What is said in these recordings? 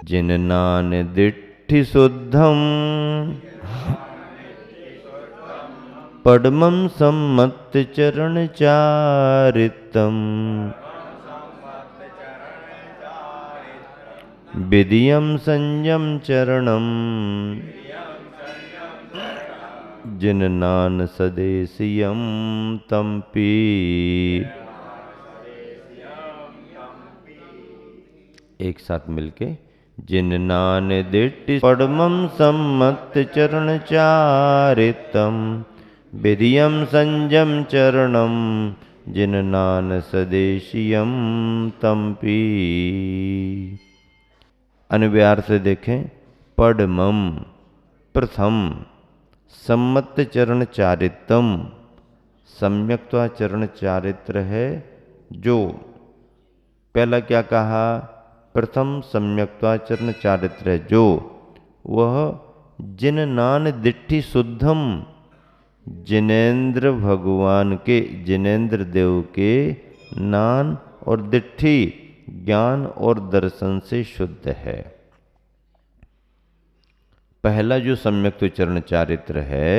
जिननान दिट्ठि शुद्धम पद्मं सम्मत चरण चारितम विधियम संयम चरणम जिननान सदेशियम तम्पी। एक साथ मिलके जिननान दिट्टि पद्मं सम्मत चरण चारितम विधियम संयम चरणम जिननान सदेशियम तम्पी। अनुव्यार से देखें। पद्मम प्रथम, सम्मत चरण चारितम सम्यक्त्वा चरण चारित्र है जो। पहला क्या कहा? प्रथम सम्यक्त्वा चरण चारित्र है जो, वह जिननान दिट्ठि शुद्धम जिनेन्द्र भगवान के, जिनेन्द्र देव के नान और दिट्ठि ज्ञान और दर्शन से शुद्ध है। पहला जो सम्यक्त चरण चारित्र है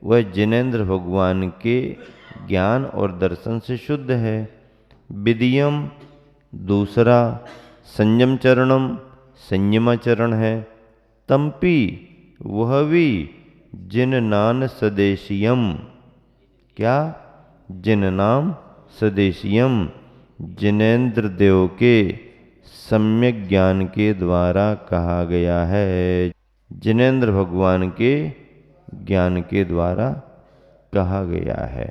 वह जिनेन्द्र भगवान के ज्ञान और दर्शन से शुद्ध है। विधियम दूसरा, संयम चरणम संयमाचरण है। तम्पी वह भी जिननान सदेशियम, क्या? जिननाम सदेशियम जिनेन्द्र देव के सम्यक ज्ञान के द्वारा कहा गया है। जिनेन्द्र भगवान के ज्ञान के द्वारा कहा गया है।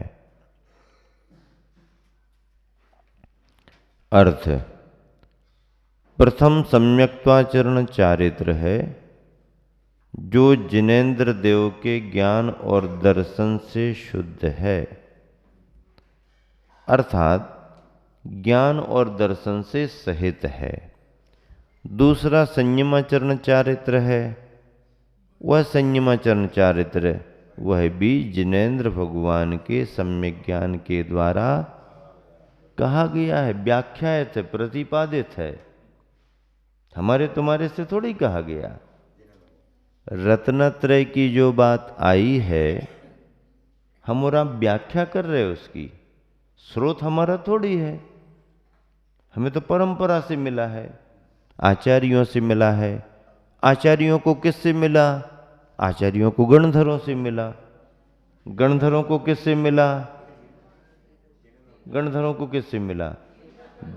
अर्थ, प्रथम सम्यक्त्वाचरण चारित्र है जो जिनेन्द्र देव के ज्ञान और दर्शन से शुद्ध है, अर्थात ज्ञान और दर्शन से सहित है। दूसरा संयमाचरण चारित्र है। वह संयमाचरण चारित्र वह भी जिनेन्द्र भगवान के सम्यक ज्ञान के द्वारा कहा गया है, व्याख्यात है, प्रतिपादित है। हमारे तुम्हारे से थोड़ी कहा गया। रत्नत्रय की जो बात आई है हम और आप व्याख्या कर रहे हैं उसकी, स्रोत हमारा थोड़ी है। हमें तो परंपरा से मिला है, आचार्यों से मिला है। आचार्यों को किससे मिला? आचार्यों को गणधरों से मिला। गणधरों को किससे मिला? गणधरों को किससे मिला?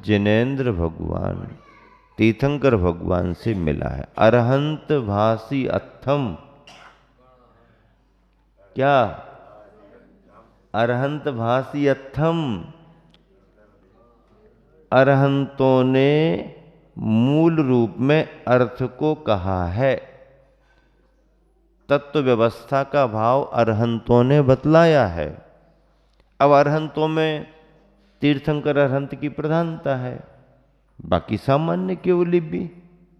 जिनेन्द्र भगवान तीर्थंकर भगवान से मिला है। अरहंत भासी अत्थम, क्या? अरहंत भासी अत्थम, अरहंतों ने मूल रूप में अर्थ को कहा है। तत्व व्यवस्था का भाव अरहंतों ने बतलाया है। अब अरहंतों में तीर्थंकर अरहंत की प्रधानता है, बाकी सामान्य केवली भी,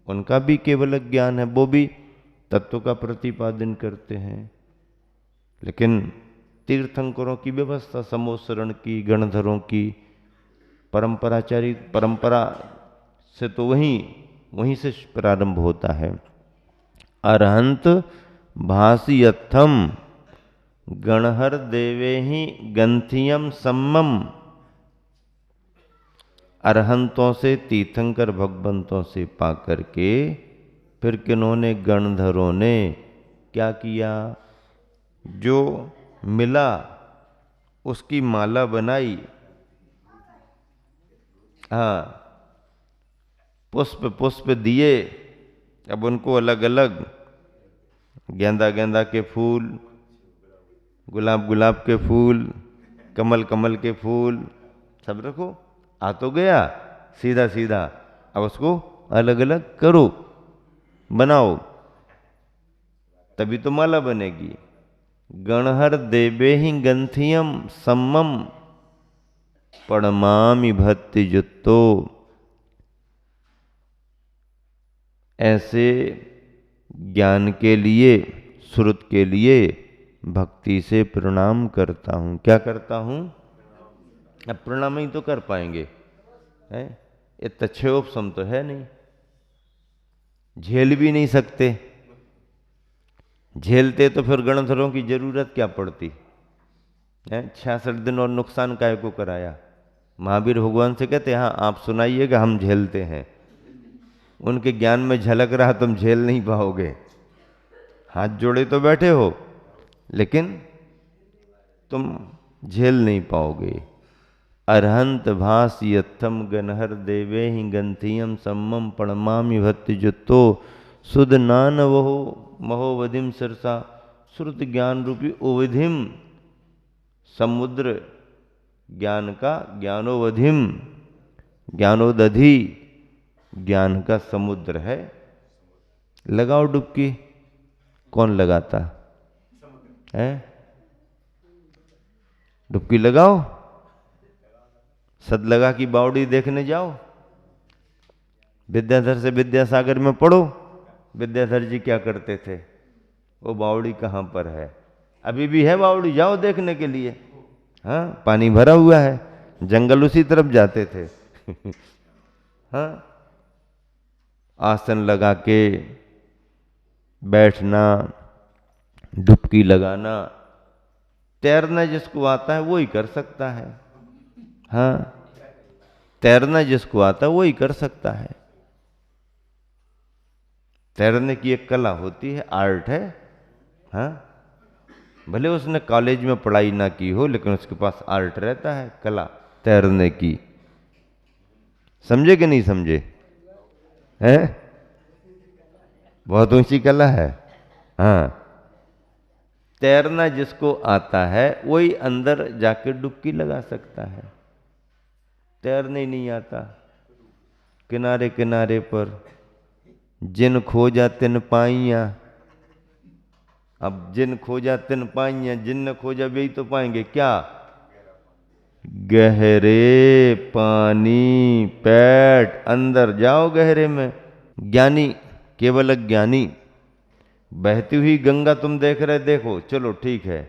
उनका भी केवल ज्ञान है, वो भी तत्व का प्रतिपादन करते हैं। लेकिन तीर्थंकरों की व्यवस्था समोसरण की, गणधरों की, परंपराचारी परंपरा से तो वहीं से प्रारंभ होता है। अरहंत भासियत्थम गणहर देवे ही गंथियम सम्मम। अरहंतों से, तीर्थंकर भगवंतों से पाकर के फिर किन्होंने? गणधरों ने क्या किया? जो मिला उसकी माला बनाई। हाँ, पुष्प पुष्प दिए। अब उनको अलग अलग, गेंदा गेंदा के फूल, गुलाब गुलाब के फूल, कमल कमल के फूल सब रखो। आ तो गया सीधा सीधा, अब उसको अलग अलग करो, बनाओ, तभी तो माला बनेगी। गणहर देवे ही गंथियम सम्मम पड़मामि भक्ति जुत्तो। ऐसे ज्ञान के लिए, श्रुत के लिए भक्ति से प्रणाम करता हूँ। क्या करता हूँ? अब प्रणाम ही तो कर पाएंगे, है? ये तच्छोपसम तो है नहीं। झेल भी नहीं सकते। झेलते तो फिर गणधरों की जरूरत क्या पड़ती है। 66 दिन और नुकसान काय को कराया। महावीर भगवान से कहते हाँ आप सुनाइएगा, हम झेलते हैं। उनके ज्ञान में झलक रहा तुम झेल नहीं पाओगे। हाथ जोड़े तो बैठे हो, लेकिन तुम झेल नहीं पाओगे। अरहंत भास यत्थम गनहर देवे ही गंथियम सम्मम पणमामि भक्ति जुत्तो सुध नान वहो महोवधिम सरसा श्रुत ज्ञान रूपी ओविधिम। समुद्र ज्ञान का ज्ञानोवधिम, ज्ञानोदधि ज्ञान का समुद्र है। लगाओ डुबकी। कौन लगाता है? डुबकी लगाओ। सद लगा की बावड़ी देखने जाओ। विद्याधर से विद्यासागर में पढ़ो, विद्याधर जी क्या करते थे। वो बावड़ी कहाँ पर है? अभी भी है बावड़ी, जाओ देखने के लिए। हाँ, पानी भरा हुआ है, जंगल उसी तरफ जाते थे। हाँ, आसन लगा के बैठना, डुबकी लगाना, तैरना जिसको आता है वो ही कर सकता है। हाँ, तैरना जिसको आता है वो ही कर सकता है। तैरने की एक कला होती है, आर्ट है। हाँ, भले उसने कॉलेज में पढ़ाई ना की हो, लेकिन उसके पास आर्ट रहता है, कला तैरने की। समझे कि नहीं समझे? है, बहुत ऊंची कला है। हाँ, तैरना जिसको आता है वही अंदर जाके डुबकी लगा सकता है। तैरने नहीं आता, किनारे किनारे पर जिन खोजा तिन पाइया। अब जिन खोजा तिन पाइया, जिन ने खोजा वे ही तो पाएंगे क्या? गहरे पानी पैठ अंदर जाओ गहरे में। ज्ञानी, केवल ज्ञानी। बहती हुई गंगा तुम देख रहे, देखो, चलो ठीक है।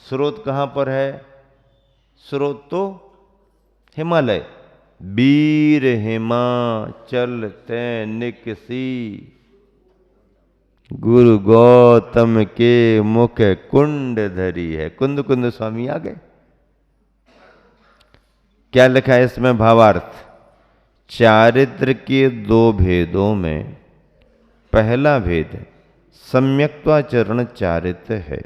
स्रोत कहाँ पर है? स्रोत तो हिमालय। वीर हिमाचल तैनिकसी गुरु गौतम के मुख कुंड धरी है। कुंद कुंद स्वामी आ गए। क्या लिखा है इसमें भावार्थ? चारित्र के दो भेदों में पहला भेद सम्यक्त्वाचरण चारित्र है,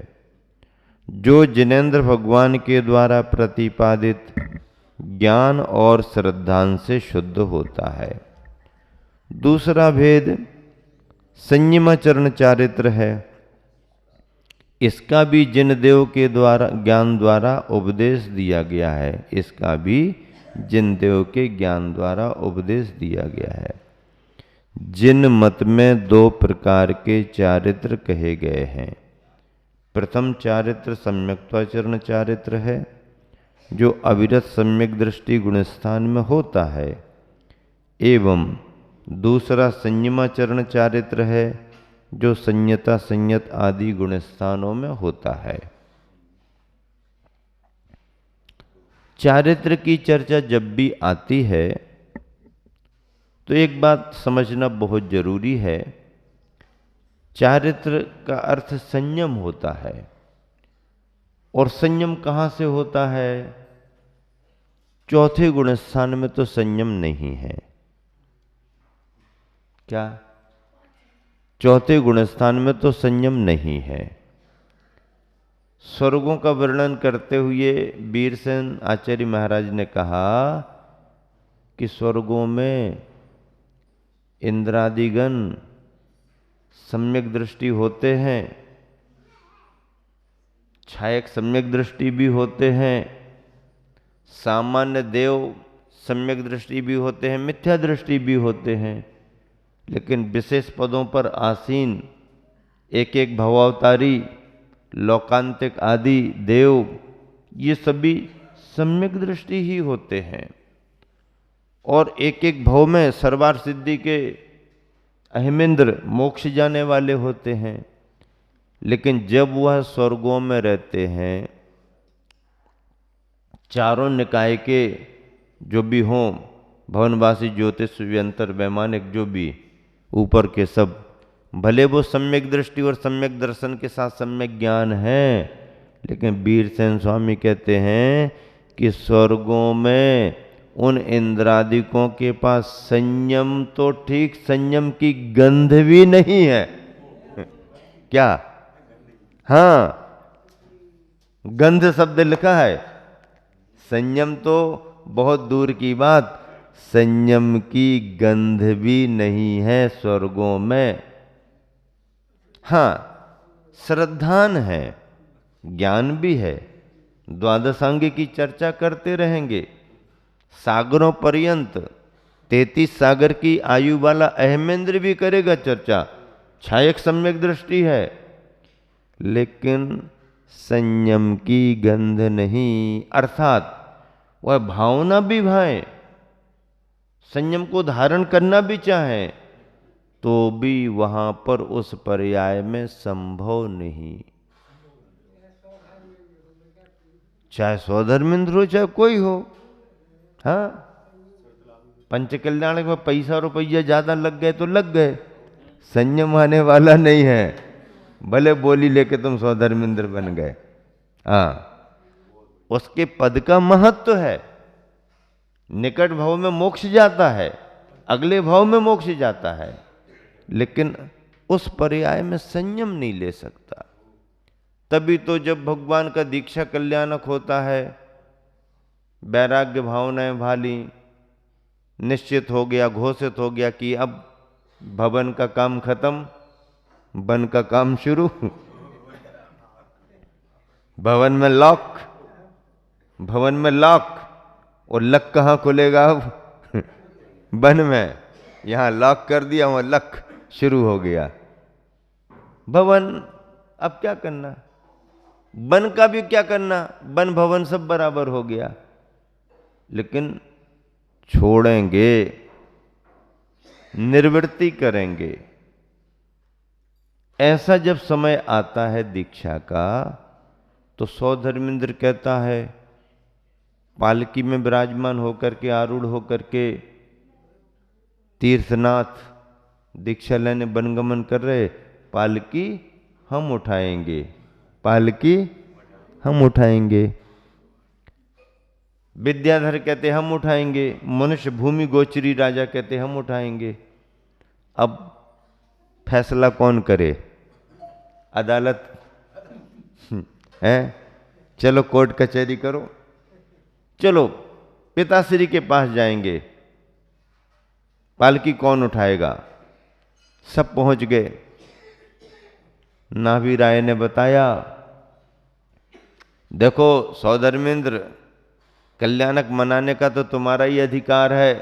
जो जिनेन्द्र भगवान के द्वारा प्रतिपादित ज्ञान और श्रद्धा से शुद्ध होता है। दूसरा भेद संयमाचरण चारित्र है। इसका भी जिन देव के द्वारा ज्ञान द्वारा उपदेश दिया गया है। इसका भी जिन देव के ज्ञान द्वारा उपदेश दिया गया है। जिन मत में दो प्रकार के चारित्र कहे गए हैं। प्रथम चारित्र सम्यक्त्वाचरण चारित्र है, जो अविरत सम्यक दृष्टि गुणस्थान में होता है, एवं दूसरा संयमाचरण चारित्र है, जो संयता संयत आदि गुणस्थानों में होता है। चारित्र की चर्चा जब भी आती है तो एक बात समझना बहुत जरूरी है। चारित्र का अर्थ संयम होता है। और संयम कहाँ से होता है? चौथे गुणस्थान में तो संयम नहीं है। क्या? चौथे गुणस्थान में तो संयम नहीं है। स्वर्गों का वर्णन करते हुए वीरसेन आचार्य महाराज ने कहा कि स्वर्गों में इंद्रादिगण सम्यक दृष्टि होते हैं, छायक सम्यक दृष्टि भी होते हैं, सामान्य देव सम्यक दृष्टि भी होते हैं, मिथ्या दृष्टि भी होते हैं। लेकिन विशेष पदों पर आसीन एक एक भवावतारी लोकांतिक आदि देव, ये सभी सम्यक दृष्टि ही होते हैं। और एक एक भव में सर्वार सिद्धि के अहिमेंद्र मोक्ष जाने वाले होते हैं। लेकिन जब वह स्वर्गों में रहते हैं, चारों निकाय के जो भी हों, भवनवासी ज्योतिष व्यंतर वैमानिक जो भी, ऊपर के सब भले वो सम्यक दृष्टि और सम्यक दर्शन के साथ सम्यक ज्ञान है, लेकिन वीरसेन स्वामी कहते हैं कि स्वर्गों में उन इंद्रादिकों के पास संयम तो ठीक, संयम की गंध भी नहीं है। क्या? हाँ, गंध शब्द लिखा है, संयम तो बहुत दूर की बात, संयम की गंध भी नहीं है स्वर्गों में। हाँ, श्रद्धान है, ज्ञान भी है, द्वादशांग की चर्चा करते रहेंगे सागरों पर्यंत। 33 सागर की आयु वाला अहमेंद्र भी करेगा चर्चा, छायक सम्यक दृष्टि है, लेकिन संयम की गंध नहीं। अर्थात वह भावना भी भाए, संयम को धारण करना भी चाहे, तो भी वहां पर उस पर्याय में संभव नहीं। चाहे स्वधर्मेंद्र हो चाहे कोई हो। हाँ, पंचकल्याण में पैसा रुपया ज्यादा लग गए तो लग गए, संयम आने वाला नहीं है। भले बोली लेके तुम स्वधर्मेंद्र बन गए, हाँ, उसके पद का महत्व है। निकट भाव में मोक्ष जाता है, अगले भाव में मोक्ष जाता है, लेकिन उस पर्याय में संयम नहीं ले सकता। तभी तो जब भगवान का दीक्षा कल्याणक होता है, वैराग्य भावनाएं भाली, निश्चित हो गया, घोषित हो गया कि अब भवन का काम खत्म, वन का काम शुरू। भवन में लॉक, भवन में लॉक, और लक कहाँ खुलेगा अब? वन में। यहां लॉक कर दिया, वहां लक शुरू हो गया। भवन अब क्या करना, वन का भी क्या करना, वन भवन सब बराबर हो गया, लेकिन छोड़ेंगे, निर्वृत्ति करेंगे। ऐसा जब समय आता है दीक्षा का, तो सौधर्मेंद्र कहता है, पालकी में विराजमान होकर के, आरूढ़ होकर के तीर्थनाथ दीक्षा लेने वनगमन कर रहे, पालकी हम उठाएंगे, पालकी हम उठाएंगे। विद्याधर कहते हम उठाएंगे, मनुष्य भूमि गोचरी राजा कहते हम उठाएंगे। अब फैसला कौन करे? अदालत है, चलो कोर्ट कचहरी करो, चलो पिताश्री के पास जाएंगे, पालकी कौन उठाएगा? सब पहुंच गए। नाभि राय ने बताया, देखो सौधर्मेंद्र, कल्याणक मनाने का तो तुम्हारा ही अधिकार है,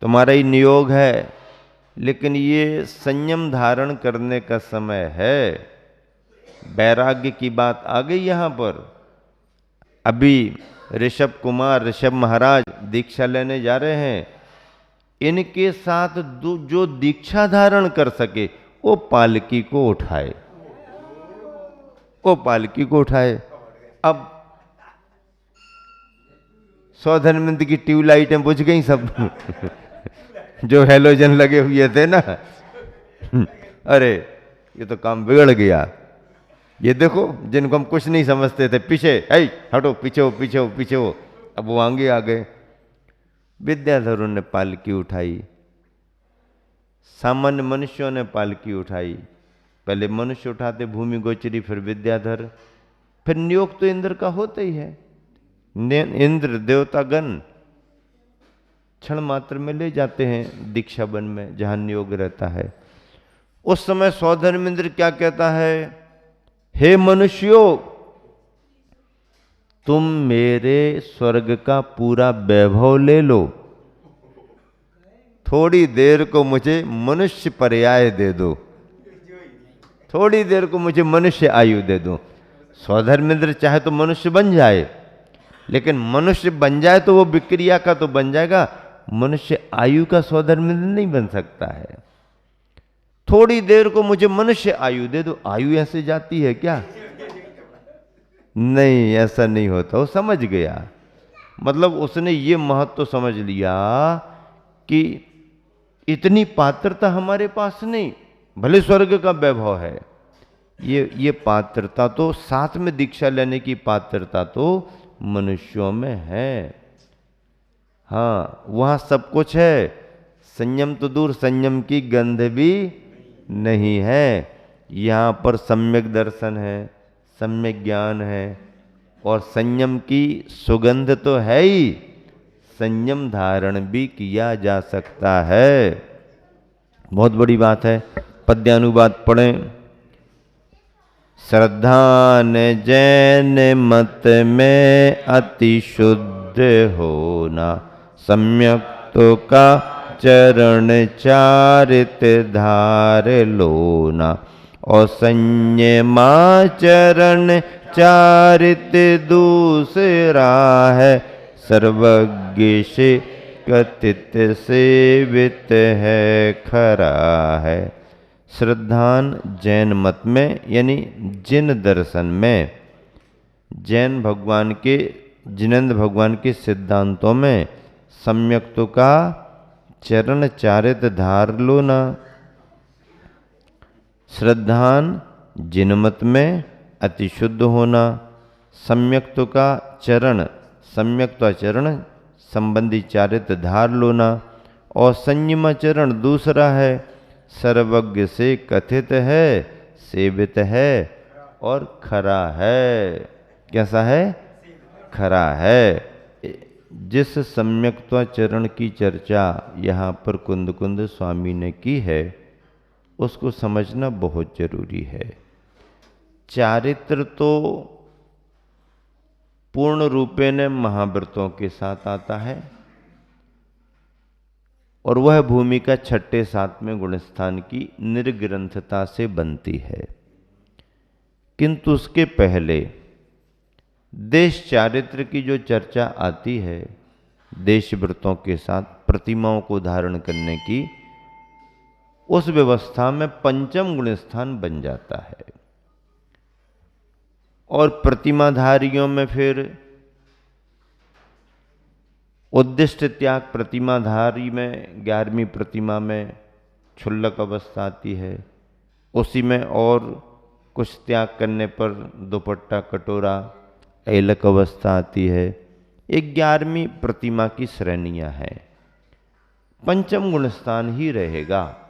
तुम्हारा ही नियोग है, लेकिन ये संयम धारण करने का समय है। वैराग्य की बात आ गई यहां पर। अभी ऋषभ कुमार, ऋषभ महाराज दीक्षा लेने जा रहे हैं, इनके साथ जो दीक्षा धारण कर सके वो पालकी को उठाए, वो पालकी को उठाए। अब सौधर्मेंद्र की ट्यूबलाइटें बुझ गई सब। जो हेलोजन लगे हुए थे ना, अरे ये तो काम बिगड़ गया। ये देखो, जिनको हम कुछ नहीं समझते थे, पीछे हटो, पीछे हो, पीछे हो, पीछे हो, अब वो आगे आ गए। विद्याधरों ने पालकी उठाई, सामान्य मनुष्यों ने पालकी उठाई। पहले मनुष्य उठाते, भूमि गोचरी, फिर विद्याधर, फिर नियोग तो इंद्र का होता ही है। इंद्र देवतागण क्षण मात्र में ले जाते हैं दीक्षा वन में, जहां नियोग रहता है। उस समय सौधर्मेंद्र क्या कहता है, हे मनुष्यों, तुम मेरे स्वर्ग का पूरा वैभव ले लो, थोड़ी देर को मुझे मनुष्य पर्याय दे दो, थोड़ी देर को मुझे मनुष्य आयु दे दो। सौधर्मेंद्र चाहे तो मनुष्य बन जाए, लेकिन मनुष्य बन जाए तो वो विक्रिया का तो बन जाएगा, मनुष्य आयु का सौधर्मेंद्र नहीं बन सकता है। थोड़ी देर को मुझे मनुष्य आयु दे दो। आयु ऐसे जाती है क्या? नहीं, ऐसा नहीं होता। वो समझ गया, मतलब उसने ये महत्व समझ लिया कि इतनी पात्रता हमारे पास नहीं, भले स्वर्ग का वैभव है, ये पात्रता तो साथ में दीक्षा लेने की पात्रता तो मनुष्यों में है। हाँ, वहां सब कुछ है, संयम तो दूर, संयम की गंध भी नहीं है। यहाँ पर सम्यक दर्शन है, सम्यक ज्ञान है, और संयम की सुगंध तो है ही, संयम धारण भी किया जा सकता है। बहुत बड़ी बात है। पद्यानुवाद पढ़ें। श्रद्धा ने जैन मत में अति शुद्ध होना, सम्यक तो का चरण चारित धार लोना, और संयमाचरण चारित दूसरा है, सर्वज्ञ से कथित सेवित है खरा है। श्रद्धान जैन मत में यानी जिन दर्शन में, जैन भगवान के, जिनेंद्र भगवान के सिद्धांतों में सम्यक्तों का चरण चारित धार लो ना। श्रद्धान जिन मत में अति शुद्ध होना, सम्यक्तों का चरण, सम्यक्ताचरण संबंधी चारित धार लोना, और संयमाचरण दूसरा है, सर्वज्ञ से कथित है, सेवित है और खरा है। कैसा है? खरा है। जिस सम्यक्ताचरण की चर्चा यहाँ पर कुंद कुंद स्वामी ने की है, उसको समझना बहुत जरूरी है। चारित्र तो पूर्ण रूपेण महाव्रतों के साथ आता है, और वह भूमिका छठे सातवें गुणस्थान की निर्ग्रंथता से बनती है। किंतु उसके पहले देश चारित्र की जो चर्चा आती है, देश व्रतों के साथ प्रतिमाओं को धारण करने की, उस व्यवस्था में पंचम गुणस्थान बन जाता है। और प्रतिमाधारियों में फिर उद्दिष्ट त्याग प्रतिमाधारी में 11वीं प्रतिमा में क्षुल्लक अवस्था आती है। उसी में और कुछ त्याग करने पर दुपट्टा कटोरा ऐलक अवस्था आती है। 11वीं प्रतिमा की श्रेणियां हैं। पंचम गुणस्थान ही रहेगा।